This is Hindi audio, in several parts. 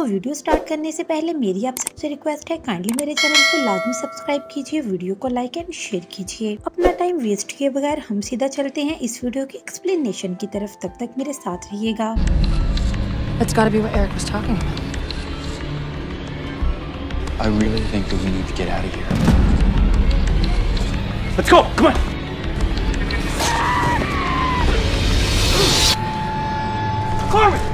वीडियो स्टार्ट करने से पहले मेरी आप सबसे रिक्वेस्ट है, काइंडली मेरे चैनल को लाजमी सब्सक्राइब कीजिए, वीडियो को लाइक एंड शेयर कीजिए। अपना टाइम वेस्ट किए बगैर हम सीधा चलते हैं इस वीडियो की एक्सप्लेनेशन की तरफ। तब तक मेरे साथ रहिएगा। That's gotta be what Eric was talking about. I really think that we need to get out of here. Let's go! Come on! Carmen!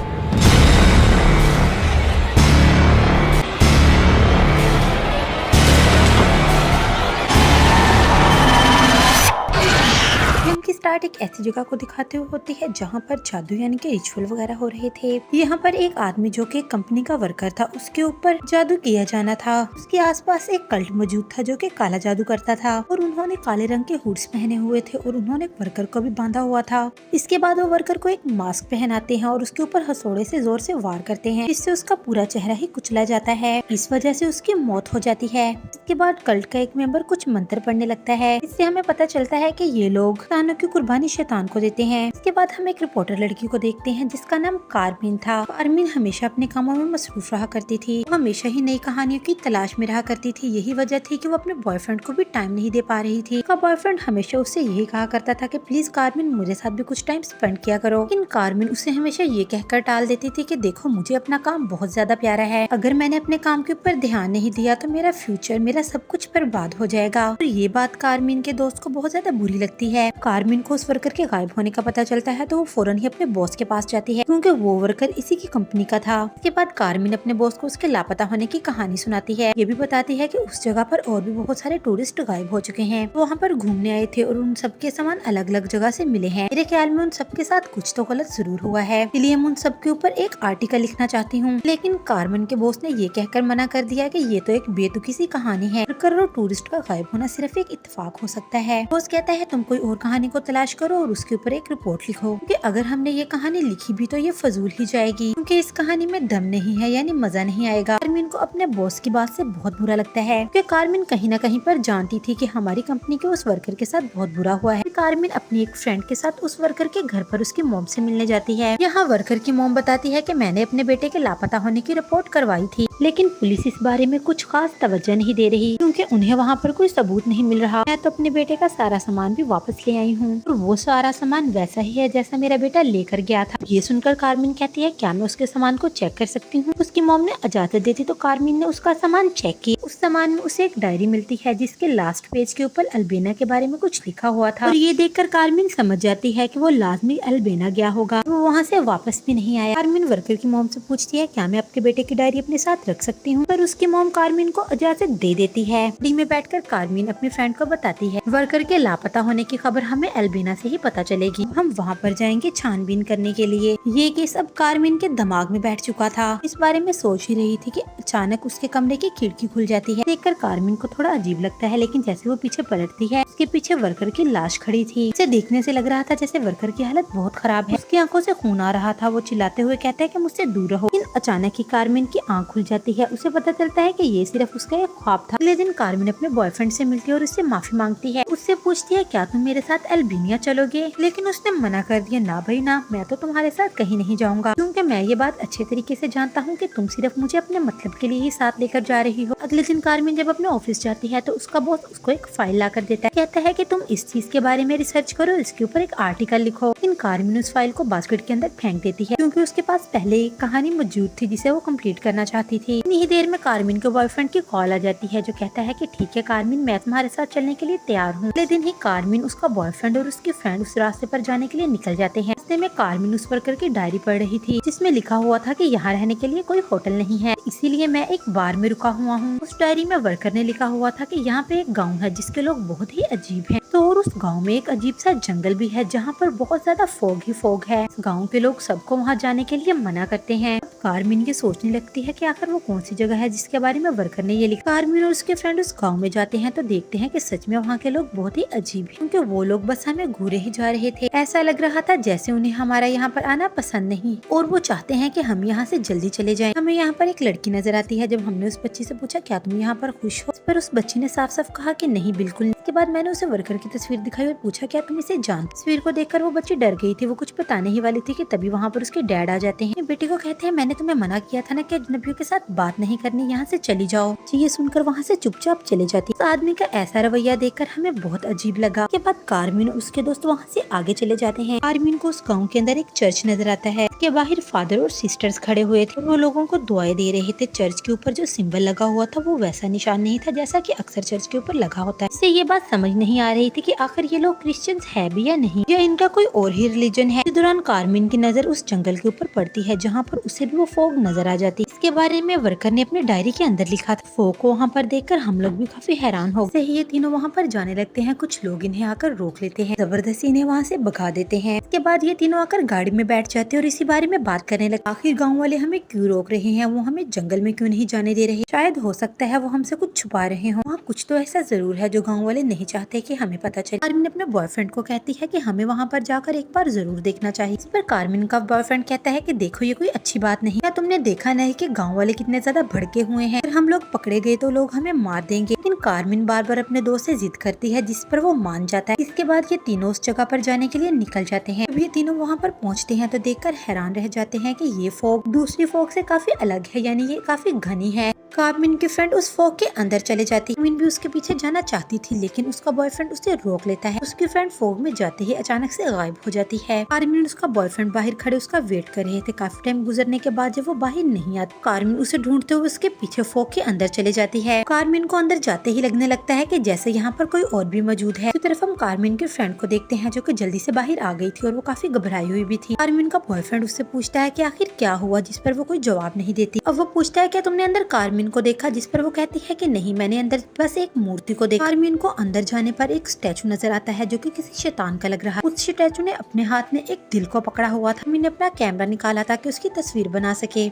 Film की स्टार्ट एक ऐसी जगह को दिखाते हुए होती है जहाँ पर जादू यानी कि रिचुअल वगैरह हो रहे थे। यहाँ पर एक आदमी जो कि कंपनी का वर्कर था, उसके ऊपर जादू किया जाना था। उसके आसपास एक कल्ट मौजूद था जो कि काला जादू करता था और उन्होंने काले रंग के हुड्स पहने हुए थे और उन्होंने वर्कर को भी बांधा हुआ था। इसके बाद वो वर्कर को एक मास्क पहनाते हैं और उसके ऊपर हथौड़े से जोर से वार करते हैं, जिससे उसका पूरा चेहरा ही कुचला जाता है। इस वजह से उसकी मौत हो जाती है। इसके बाद कल्ट का एक मेंबर कुछ मंत्र पढ़ने लगता है। इससे हमें पता चलता है कि ये लोग इंसानों की कुर्बानी शैतान को देते हैं। इसके बाद हम एक रिपोर्टर लड़की को देखते हैं जिसका नाम कारमीन था। कारमीन हमेशा अपने कामों में मसरूफ रहा करती थी। वो हमेशा ही नई कहानियों की तलाश में रहा करती थी। यही वजह थी कि वो अपने बॉयफ्रेंड को भी टाइम नहीं दे पा रही थी। उसका बॉयफ्रेंड हमेशा उससे यही कहा करता था कि प्लीज कारमीन मेरे साथ भी कुछ टाइम स्पेंड किया करो, लेकिन कारमीन उसे हमेशा ये कहकर टाल देती थी कि देखो मुझे अपना काम बहुत ज्यादा प्यारा है, अगर मैंने अपने काम के ऊपर ध्यान नहीं दिया तो मेरा फ्यूचर, मेरा सब कुछ बर्बाद हो जाएगा। और ये बात कारमीन के दोस्त को बहुत ज्यादा बुरी लगती है। कारमीन को उस वर्कर के गायब होने का पता चलता है तो वो फौरन ही अपने बॉस के पास जाती है, क्योंकि वो वर्कर इसी की कंपनी का था। इसके बाद कारमीन अपने बॉस को उसके लापता होने की कहानी सुनाती है। ये भी बताती है कि उस जगह पर और भी बहुत सारे टूरिस्ट गायब हो चुके हैं, वो वहाँ पर घूमने आए थे और उन सबके सामान अलग अलग जगह से मिले हैं। मेरे ख्याल में उन सबके साथ कुछ तो गलत जरूर हुआ है, इसलिए मैं उन सबके ऊपर एक आर्टिकल लिखना चाहती हूँ। लेकिन कारमीन के बॉस ने ये कहकर मना कर दिया कि ये तो एक बेतुकी सी कहानी है, वर्कर और टूरिस्ट का गायब होना सिर्फ एक इत्तेफाक हो सकता है। बॉस कहता है तुम कोई और कहानी को तलाश करो और उसके ऊपर एक रिपोर्ट लिखो, क्योंकि अगर हमने ये कहानी लिखी भी तो ये फजूल ही जाएगी, क्योंकि इस कहानी में दम नहीं है, यानी मजा नहीं आएगा। कारमीन को अपने बॉस की बात से बहुत बुरा लगता है, क्योंकि कारमीन कहीं ना कहीं पर जानती थी कि हमारी कंपनी के उस वर्कर के साथ बहुत बुरा हुआ है। कारमीन अपनी एक फ्रेंड के साथ उस वर्कर के घर पर उसकी मॉम से मिलने जाती है। यहाँ वर्कर की मॉम बताती है कि मैंने अपने बेटे के लापता होने की रिपोर्ट करवाई थी, लेकिन पुलिस इस बारे में कुछ खास तवज्जो नहीं दे रही, क्योंकि उन्हें वहाँ पर कोई सबूत नहीं मिल रहा। मैं तो अपने बेटे का सारा सामान भी वापस ले आई हूँ और वो सारा सामान वैसा ही है जैसा मेरा बेटा लेकर गया था। ये सुनकर कारमीन कहती है क्या मैं उसके सामान को चेक कर सकती हूँ। उसकी मॉम ने इजाजत देती तो कारमीन ने उसका सामान चेक किया। उस सामान में उसे एक डायरी मिलती है जिसके लास्ट पेज के ऊपर अल्बेना के बारे में कुछ लिखा हुआ था, और ये देखकर कारमीन समझ जाती है कि वो लाजमी अल्बेना गया होगा। वो वहाँ से वापस भी नहीं आया। कारमीन वर्कर की मॉम से पूछती है क्या मैं आपके बेटे की डायरी अपने साथ रख सकती हूँ, पर उसकी मॉम कारमीन को इजाजत दे देती है। गाड़ी में बैठकर कारमीन अपनी फ्रेंड को बताती है वर्कर के लापता होने की खबर हमें अल्बेना से ही पता चलेगी, हम वहाँ पर जाएंगे छानबीन करने के लिए। ये केस अब कारमीन के दिमाग में बैठ चुका था। इस बारे में सोच ही रही थी कि अचानक उसके कमरे की खिड़की खुल जाती है। देखकर कारमीन को थोड़ा अजीब लगता है, लेकिन जैसे वो पीछे पलटती है उसके पीछे वर्कर की लाश खड़ी थी। इसे देखने से लग रहा था जैसे वर्कर की हालत बहुत खराब है, उसकी आंखों से खून आ रहा था। वो चिल्लाते हुए कहता है कि मुझसे दूर रहो, लेकिन अचानक ही कारमीन की आंख खुल जाती है। उसे पता चलता है कि ये सिर्फ उसका एक ख्वाब था। अगले दिन कारमीन अपने बॉयफ्रेंड से मिलती है और उससे माफी मांगती है। उससे पूछती है क्या तुम मेरे साथ अल्बेनिया चलोगे, लेकिन उसने मना कर दिया, ना भाई ना, मैं तो तुम्हारे साथ कहीं नहीं जाऊंगा, क्योंकि मैं ये बात अच्छे तरीके से जानता हूँ कि तुम सिर्फ मुझे अपने मतलब के लिए ही साथ लेकर जा रही हो। अगले दिन कारमीन जब अपने ऑफिस जाती है तो उसका बॉस उसको एक फाइल ला कर देता है, कहता है कि तुम इस चीज के बारे में रिसर्च करो, इसके ऊपर एक आर्टिकल लिखो। लेकिन कारमीन उस फाइल को बास्केट के अंदर फेंक देती है, क्योंकि उसके पास पहले एक कहानी मौजूद थी जिसे वो कंप्लीट करना चाहती थी। इतनी ही देर में कारमीन के बॉयफ्रेंड की कॉल आ जाती है जो कहता है कि ठीक है कारमीन, मैं तुम्हारे साथ चलने के लिए तैयार हूँ। अगले दिन ही कारमीन, उसका बॉयफ्रेंड और उसकी फ्रेंड उस रास्ते पर जाने के लिए निकल जाते हैं। रास्ते में कारमीन उस वर्कर की डायरी पढ़ रही थी जिसमें लिखा हुआ था कि यहाँ रहने के लिए कोई होटल नहीं है, इसीलिए मैं एक बार में रुका हुआ हूँ। उस डायरी में वर्कर ने लिखा हुआ था कि यहाँ पे एक गाँव है जिसके लोग बहुत ही अजीब हैं। तो और उस गांव में एक अजीब सा जंगल भी है जहाँ पर बहुत ज्यादा फॉग ही फॉग है। गांव के लोग सबको वहाँ जाने के लिए मना करते हैं। कारमीन ये सोचने लगती है कि आखिर वो कौन सी जगह है जिसके बारे में वर्कर ने ये लिखा। कारमीन और उसके फ्रेंड उस गांव में जाते हैं तो देखते हैं कि सच में वहाँ के लोग बहुत ही अजीब हैं, क्योंकि वो लोग बस हमें घूरे ही जा रहे थे। ऐसा लग रहा था जैसे उन्हें हमारा यहाँ पर आना पसंद नहीं और वो चाहते हैं कि हम यहाँ से जल्दी चले जाएं। हमें यहाँ पर एक लड़की नजर आती है। जब हमने उस बच्ची से पूछा क्या तुम यहाँ पर खुश हो, पर उस बच्ची ने साफ साफ कहा कि नहीं बिल्कुल। के बाद मैंने उसे वर्कर की तस्वीर दिखाई और पूछा क्या तुम इसे जानते? तस्वीर को देखकर वो बच्ची डर गई थी। वो कुछ बताने ही वाली थी कि तभी वहाँ पर उसके डैड आ जाते हैं। बेटी को कहते हैं मैंने तुम्हें मना किया था ना कि अजनबियों के साथ बात नहीं करनी, यहाँ से चली जाओ। ये सुनकर वहाँ से चुपचाप चले जाती। उस आदमी का ऐसा रवैया देखकर हमें बहुत अजीब लगा। के बाद कारमिन और उसके दोस्त वहाँ से आगे चले जाते हैं। कारमिन को उस गाँव के अंदर एक चर्च नजर आता है। के बाहर फादर और सिस्टर्स खड़े हुए थे। वो लोगों को दुआएं दे रहे थे। चर्च के ऊपर जो सिंबल लगा हुआ था वो वैसा निशान नहीं था जैसा कि अक्सर चर्च के ऊपर लगा होता है। इससे ये बात समझ नहीं आ रही थी कि आखिर ये लोग क्रिश्चियंस है भी या नहीं, या इनका कोई और ही रिलीजन है। इस दौरान कारमिन की नजर उस जंगल के ऊपर पड़ती है जहाँ पर उसे भी वो फॉग नजर आ जाती है। इसके बारे में वर्कर ने अपने डायरी के अंदर लिखा था। फॉग को वहाँ पर देखकर हम लोग भी काफी हैरान हो गए। ये तीनों वहाँ पर जाने लगते हैं। कुछ लोग इन्हें आकर रोक लेते हैं, जबरदस्ती इन्हें वहाँ से भगा देते हैं। इसके बाद ये तीनों आकर गाड़ी में बैठ जाते हैं और इसी बारे में बात करने लगे। आखिर गाँव वाले हमें क्यों रोक रहे हैं, वो हमें जंगल में क्यों नहीं जाने दे रहे? शायद हो सकता है वो हमसे कुछ छुपा रहे हो। वहाँ कुछ तो ऐसा जरूर है जो गाँव वाले नहीं चाहते कि हमें पता चले। कारमिन अपने बॉयफ्रेंड को कहती है कि हमें वहाँ पर जाकर एक बार जरूर देखना चाहिए। इस पर कारमिन का बॉयफ्रेंड कहता है कि देखो ये कोई अच्छी बात नहीं। क्या तुमने देखा नहीं कि गाँव वाले कितने ज्यादा भड़के हुए हैं? अगर हम लोग पकड़े गए तो लोग हमें मार देंगे। लेकिन कारमिन बार बार अपने दोस्त से जिद करती है जिस पर वो मान जाता है। इसके बाद ये तीनों उस जगह पर जाने के लिए निकल जाते हैं। ये तीनों वहाँ पर पहुँचते हैं तो देखकर हैरान रह जाते हैं कि ये फॉग दूसरी फॉग से काफी अलग है, यानी ये काफी घनी है। कारमिन की फ्रेंड उस फॉग के अंदर चले जाती है। कारमिन भी उसके पीछे जाना चाहती थी लेकिन उसका बॉयफ्रेंड उसे रोक लेता है। उसकी फ्रेंड फॉग में जाते ही अचानक से गायब हो जाती है। कारमिन और उसका बॉयफ्रेंड बाहर खड़े उसका वेट कर रहे थे। काफी टाइम गुजरने के बाद जब वो बाहर नहीं आता, कारमिन उसे ढूंढते हुए उसके पीछे फॉग के अंदर चले जाती है। कारमिन को अंदर जाते ही लगने लगता है कि जैसे यहाँ पर कोई और भी मौजूद है। दूसरी तरफ हम कारमिन के फ्रेंड को देखते हैं जो कि जल्दी से बाहर आ गई थी और वो काफी घबराई हुई भी थी। कारमिन का बॉयफ्रेंड उससे पूछता है कि आखिर क्या हुआ, जिस पर वो कोई जवाब नहीं देती। अब वो पूछता है क्या तुमने अंदर कारमिन को देखा, जिस पर वो कहती है कि नहीं, मैंने अंदर बस एक मूर्ति को देखा। कारमिन को अंदर जाने पर एक स्टैचू नजर आता है जो कि किसी शैतान का लग रहा है। उस स्टैचू ने अपने हाथ में एक दिल को पकड़ा हुआ था। मैंने अपना कैमरा निकाला ताकि उसकी तस्वीर बना सके।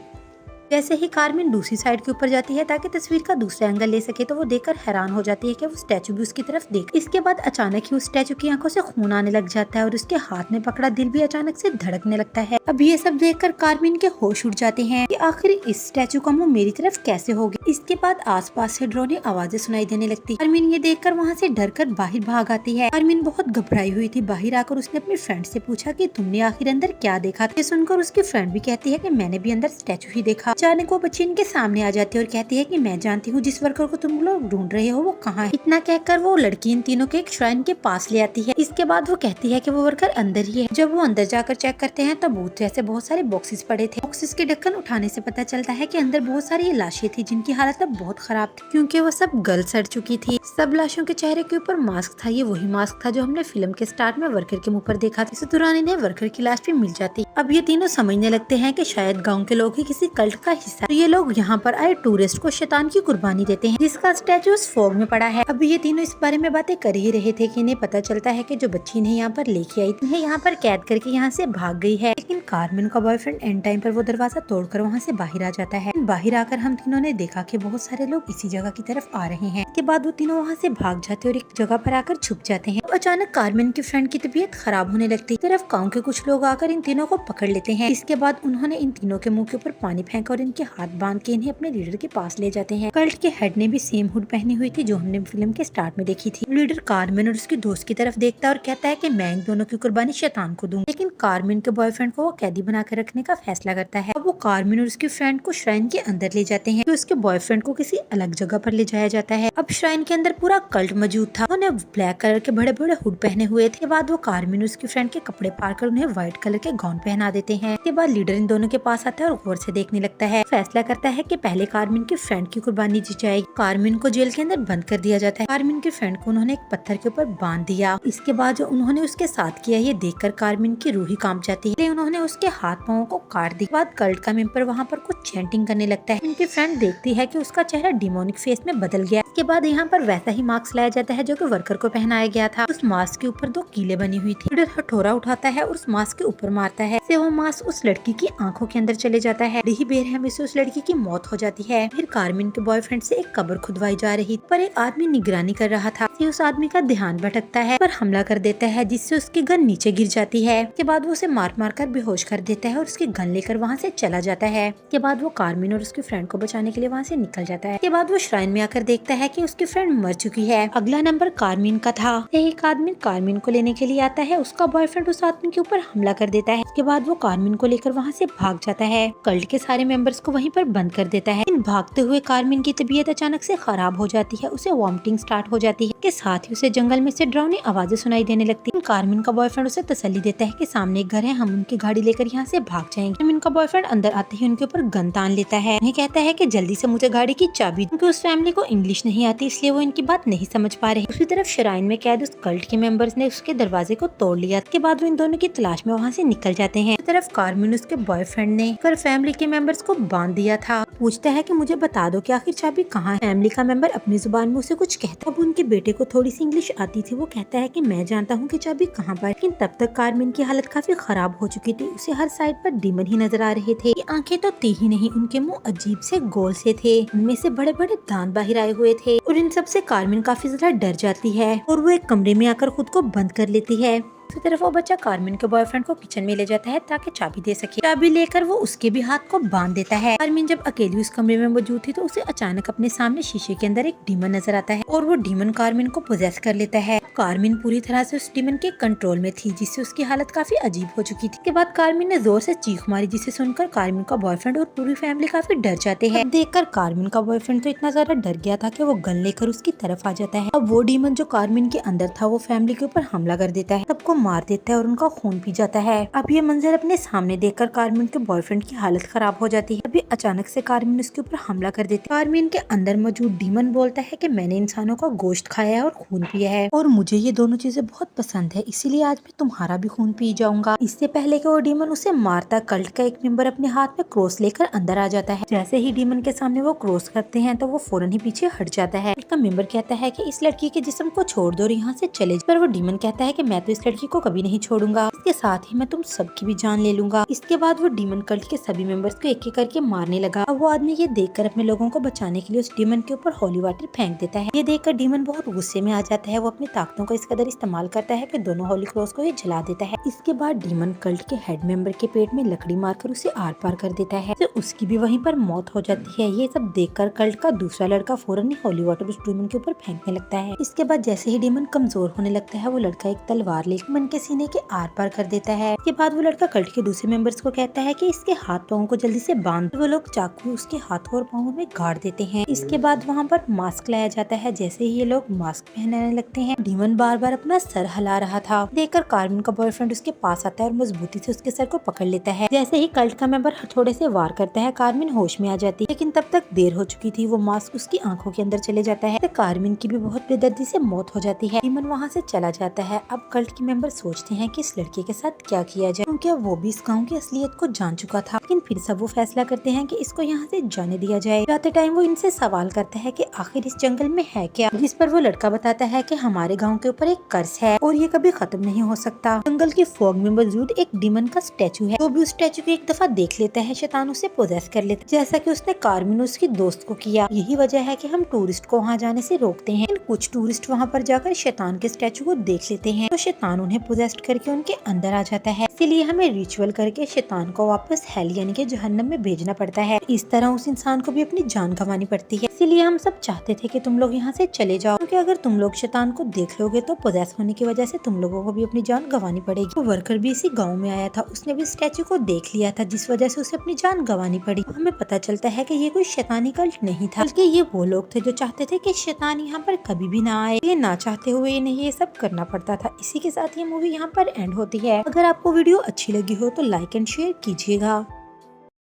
जैसे ही कारमिन दूसरी साइड के ऊपर जाती है ताकि तस्वीर का दूसरा एंगल ले सके तो वो देखकर हैरान हो जाती है कि वो स्टैचू भी उसकी तरफ देख। इसके बाद अचानक ही उस स्टैचू की आंखों से खून आने लग जाता है और उसके हाथ में पकड़ा दिल भी अचानक से धड़कने लगता है। अब ये सब देखकर कारमिन के होश उड़ जाते हैं कि आखिर इस स्टैचू का मुंह मेरी तरफ कैसे हो गया। इसके बाद आसपास से डरावनी आवाजें सुनाई देने लगती है। कारमिन ये देखकर वहाँ से डरकर बाहर भाग आती है। कारमिन बहुत घबराई हुई थी। बाहर आकर उसने अपने फ्रेंड से पूछा कि तुमने आखिर अंदर क्या देखा? ये सुनकर उसकी फ्रेंड भी कहती है कि मैंने भी अंदर स्टैचू ही देखा। अचानक वो बच्ची के सामने आ जाती है और कहती है कि मैं जानती हूँ जिस वर्कर को तुम लोग ढूंढ रहे हो वो कहाँ है। इतना कहकर वो लड़की इन तीनों के एक श्राइन के पास ले आती है। इसके बाद वो कहती है कि वो वर्कर अंदर ही है। जब वो अंदर जाकर चेक करते हैं तो भूत जैसे बहुत सारे बॉक्सेस पड़े थे। बॉक्सेस के ढक्कन उठाने से पता चलता है कि अंदर बहुत सारी लाशें थी जिनकी हालत अब बहुत खराब थी क्योंकि वो सब गल सड़ चुकी थी। सब लाशों के चेहरे के ऊपर मास्क था। ये वही मास्क था जो हमने फिल्म के स्टार्ट में वर्कर के मुँह पर देखा था। इस दौरान इन्हें वर्कर की लाश भी मिल जाती। अब ये तीनों समझने लगते हैं कि शायद गाँव के लोग ही किसी कल्ट का हिस्सा। तो ये लोग यहाँ पर आए टूरिस्ट को शैतान की कुर्बानी देते हैं जिसका स्टैचू उस फॉग में पड़ा है। अब ये तीनों इस बारे में बातें कर ही रहे थे कि इन्हें पता चलता है कि जो बच्ची इन्हें यहाँ पर लेके आई इन्हें यहाँ पर कैद करके यहाँ से भाग गई है। लेकिन कारमिन का बॉयफ्रेंड एंड टाइम पर वो दरवाजा तोड़कर वहाँ से बाहर आ जाता है। बाहर आकर हम तीनों ने देखा कि बहुत सारे लोग इसी जगह की तरफ आ रहे हैं। इसके बाद वो तीनों वहाँ से भाग जाते और एक जगह पर आकर छुप जाते हैं। अचानक कारमिन की फ्रेंड की तबीयत खराब होने लगती है। तरफ गाँव के कुछ लोग आकर इन तीनों को पकड़ लेते हैं। इसके बाद उन्होंने इन तीनों के मुँह के ऊपर पानी फेंका और इनके हाथ बांध के इन्हें अपने लीडर के पास ले जाते हैं। कल्ट के हेड ने भी सेम हुड पहनी हुई थी जो हमने फिल्म के स्टार्ट में देखी थी। लीडर कारमिन और उसके दोस्त की तरफ देखता है और कहता है कि मैं इन दोनों की कुर्बानी शैतान को दूं। लेकिन कारमिन के बॉयफ्रेंड को वो कैदी बनाकर रखने का फैसला करता है। अब वो कारमिन और उसकी फ्रेंड को श्राइन के अंदर ले जाते हैं। तो उसके बॉयफ्रेंड को किसी अलग जगह पर ले जाया जाता है। अब श्राइन के अंदर पूरा कल्ट मौजूद था। उन्होंने ब्लैक कलर के बड़े बड़े हुड पहने हुए थे। बाद वो कारमिन और उसकी फ्रेंड के कपड़े फाड़ कर उन्हें व्हाइट कलर के गाउन पहना देते हैं। इसके बाद लीडर इन दोनों के पास आता है और गौर से देखने लगता है। फैसला करता है कि पहले कारमिन की फ्रेंड की कुर्बानी दी जाएगी। कारमिन को जेल के अंदर बंद कर दिया जाता है। कारमिन के फ्रेंड को उन्होंने एक पत्थर के ऊपर बांध दिया। इसके बाद जो उन्होंने उसके साथ किया ये देखकर कारमिन की रूह ही कांप जाती है। उन्होंने उसके हाथ पांवों को काट दिया। बाद कल्ट का मेंबर वहाँ पर कुछ चैंटिंग करने लगता है। उनकी फ्रेंड देखती है कि उसका चेहरा डिमोनिक फेस में बदल गया। इसके बाद यहाँ पर वैसा ही मास्क लाया जाता है जो कि वर्कर को पहनाया गया था। उस मास्क के ऊपर 2 कीलें बनी हुई थी। लीडर हथौड़ा उठाता है और उस मास्क के ऊपर मारता है। वो मास्क उस लड़की की आंखों के अंदर चले जाता है। ही बेरहमी से उस लड़की की मौत हो जाती है। फिर कारमिन के बॉयफ्रेंड से एक कब्र खुदवाई जा रही पर एक आदमी निगरानी कर रहा था। उस आदमी का ध्यान भटकता है पर हमला कर देता है जिससे उसकी गन नीचे गिर जाती है। के बाद वो उसे मार मार कर बेहोश कर देता है और उसकी गन लेकर वहाँ से चला जाता है। के बाद वो कारमिन कार्मिन और उसकी फ्रेंड को बचाने के लिए वहाँ से निकल जाता है। इसके बाद वो श्राइन में आकर देखता है कि उसकी फ्रेंड मर चुकी है। अगला नंबर कार्मिन का था। एक आदमी कार्मिन को लेने के लिए आता है, उसका बॉयफ्रेंड उस आदमी के ऊपर हमला कर देता है। इसके बाद वो कार्मिन को लेकर वहाँ से भाग जाता है। कल्ट के सारे मेंबर्स को वहीं पर बंद कर देता है। इन भागते हुए कार्मिन की तबीयत अचानक से खराब हो जाती है, उसे वॉमिटिंग स्टार्ट हो जाती है। के साथ ही उसे जंगल में से डरावनी आवाजें सुनाई देने लगती है। कार्मिन का बॉयफ्रेंड उसे तसल्ली देता है कि सामने एक घर है, हम उनकी गाड़ी लेकर यहाँ से भाग जाएंगे। कार्मिन का बॉयफ्रेंड अंदर आते ही उनके ऊपर गन तान लेता है। उन्हें कहता है कि जल्दी से मुझे गाड़ी की चाबी, क्योंकि उस फैमिली को इंग्लिश नहीं आती इसलिए वो इनकी बात नहीं समझ पा रहे। दूसरी तरफ श्राइन में कैद उस कल्ट के मेंबर्स ने उसके दरवाजे को तोड़ लिया। इसके बाद वो इन दोनों की तलाश में वहाँ से निकल जाते हैं। तरफ कार्मिन उसके बॉयफ्रेंड ने कर फैमिली के मेंबर्स को बांध दिया था। पूछता है कि मुझे बता दो कि आखिर चाबी कहाँ है। फैमिली का मेंबर अपनी जुबान में उसे कुछ कहता है। अब उनके बेटे को थोड़ी सी इंग्लिश आती थी। वो कहता है कि मैं जानता हूँ कि चाबी कहाँ पर। लेकिन तब तक कार्मिन की हालत काफी खराब हो चुकी थी। उसे हर साइड पर डीमन ही नजर आ रहे थे। आंखें तो थी ही नहीं, उनके मुंह अजीब से गोल से थे, उनमें से बड़े बड़े दांत बाहर आए हुए थे। और इन सब से कार्मिन काफी ज्यादा डर जाती है और वो एक कमरे में आकर खुद को बंद कर लेती है। दूसरी तरफ वो बच्चा कार्मिन के बॉयफ्रेंड को किचन में ले जाता है ताकि चाबी दे सके। चाबी लेकर वो उसके भी हाथ को बांध देता है। कार्मिन जब अकेली उस कमरे में मौजूद थी तो उसे अचानक अपने सामने शीशे के अंदर एक डीमन नजर आता है और वो डीमन कार्मिन को पोजेस कर लेता है। कार्मिन पूरी तरह से उस डीमन के कंट्रोल में थी, जिससे उसकी हालत काफी अजीब हो चुकी थी। इसके बाद कार्मिन ने जोर से चीख मारी, जिसे सुनकर कार्मिन का बॉयफ्रेंड और पूरी फैमिली काफी डर जाते हैं। देखकर कार्मिन का बॉयफ्रेंड तो इतना ज्यादा डर गया था कि वो गन लेकर उसकी तरफ आ जाता है। अब वो डीमन जो कार्मिन के अंदर था वो फैमिली के ऊपर हमला कर देता है, सबको मार देता है और उनका खून पी जाता है। अब ये मंजर अपने सामने देखकर कार्मिन के बॉयफ्रेंड की हालत खराब हो जाती है। अभी अचानक से कार्मिन उसके ऊपर हमला कर देती है। कार्मिन के अंदर मौजूद डीमन बोलता है कि मैंने इंसानों का गोश्त खाया है और खून पिया है और मुझे ये दोनों चीजें बहुत पसंद है, इसीलिए आज मैं तुम्हारा भी खून पी जाऊंगा। इससे पहले कि वो डीमन उसे मारता, कल्ट का एक मेंबर अपने हाथ में क्रॉस लेकर अंदर आ जाता है। जैसे ही डीमन के सामने वो क्रॉस करते हैं तो वो फौरन ही पीछे हट जाता है। उसका मेंबर कहता है कि इस लड़की के जिस्म को छोड़ दो और यहाँ से चले जाओ। पर वो डीमन कहता है कि मैं तो इस लड़की को कभी नहीं छोड़ूंगा, इसके साथ ही मैं तुम सबकी भी जान ले लूंगा। इसके बाद वो डीमन कल्ट के सभी मेंबर्स को एक एक करके मारने लगा। अब वो आदमी ये देखकर अपने लोगों को बचाने के लिए उस डीमन के ऊपर होली वाटर फेंक देता है। ये देखकर डीमन बहुत गुस्से में आ जाता है। वो अपनी ताकतों का इस कदर इस्तेमाल करता है कि दोनों होली क्रॉस को ये जला देता है। इसके बाद डीमन कल्ट के हेड मेंबर के पेट में लकड़ी मारकर उसे आर पार कर देता है, तो उसकी भी वहीं पर मौत हो जाती है। ये सब देखकर कल्ट का दूसरा लड़का फौरन ही होली वाटर उस डीमन के ऊपर फेंकने लगता है। इसके बाद जैसे ही डीमन कमजोर होने लगता है वो लड़का एक तलवार लेकर डीमन के सीने के आर पार कर देता है। इसके बाद वो लड़का कल्ट के दूसरे मेंबर्स को कहता है कि इसके हाथ पाँव को जल्दी से बांध। वो लोग चाकू उसके हाथों और पाँव में गाड़ देते हैं। इसके बाद वहाँ पर मास्क लाया जाता है। जैसे ही ये लोग मास्क पहनाने लगते हैं, डीमन बार बार अपना सर हिला रहा था। देखकर कार्मिन का बॉयफ्रेंड उसके पास आता है और मजबूती से उसके सर को पकड़ लेता है। जैसे ही कल्ट का मेंबर हथौड़े से वार करता है, कार्मिन होश में आ जाती है, लेकिन तब तक देर हो चुकी थी। वो मास्क उसकी आंखों के अंदर चले जाता है। कार्मिन की भी बहुत बेदर्दी से मौत हो जाती है। डीमन वहाँ से चला जाता है। अब कल्ट के मेंबर सोचते हैं कि इस लड़के के साथ क्या किया जाए, क्योंकि वो भी इस गाँव की असलियत को जान चुका था। लेकिन फिर सब वो फैसला करते हैं कि इसको यहाँ से जाने दिया जाए। जाते टाइम वो इनसे सवाल करता है कि आखिर इस जंगल में है क्या, जिस पर वो लड़का बताता है कि हमारे गांव के ऊपर एक कर्ज है और ये कभी खत्म नहीं हो सकता। जंगल की फॉग में मौजूद एक डीमन का स्टैचू है। वो भी उस स्टैचू को एक दफा देख लेता है, शैतान उसे पोजेस कर लेता है, जैसा कि उसने कार्मिन उसकी दोस्त को किया। यही वजह है कि हम टूरिस्ट को वहाँ जाने से रोकते हैं। कुछ टूरिस्ट वहाँ पर जाकर शैतान के स्टैचू को देख लेते हैं तो शैतान उन्हें पोजेस करके उनके अंदर आ जाता है। इसीलिए हमें रिचुअल करके शैतान को वापस हेल यानी कि जहन्नम में भेजना पड़ता है। इस तरह उस इंसान को भी अपनी जान गंवानी पड़ती है। इसीलिए हम सब चाहते थे कि तुम लोग यहाँ से चले जाओ, क्योंकि अगर तुम लोग शैतान को देख लोगे तो पोजेस होने की वजह से तुम लोगों को भी अपनी जान गंवानी पड़ेगी। तो वर्कर भी इसी गाँव में आया था, उसने भी स्टैचू को देख लिया था, जिस वजह से उसे अपनी जान गंवानी पड़ी। तो हमें पता चलता है कि ये कोई शैतानी कल्ट नहीं था, बल्कि ये वो लोग थे जो चाहते थे कि शैतान यहाँ पर कभी भी ना आए। ये ना चाहते हुए इन्हें ये सब करना पड़ता था। इसी के साथ ये मूवी यहाँ पर एंड होती है। अगर आपको वीडियो अच्छी लगी हो तो लाइक एंड शेयर कीजिएगा।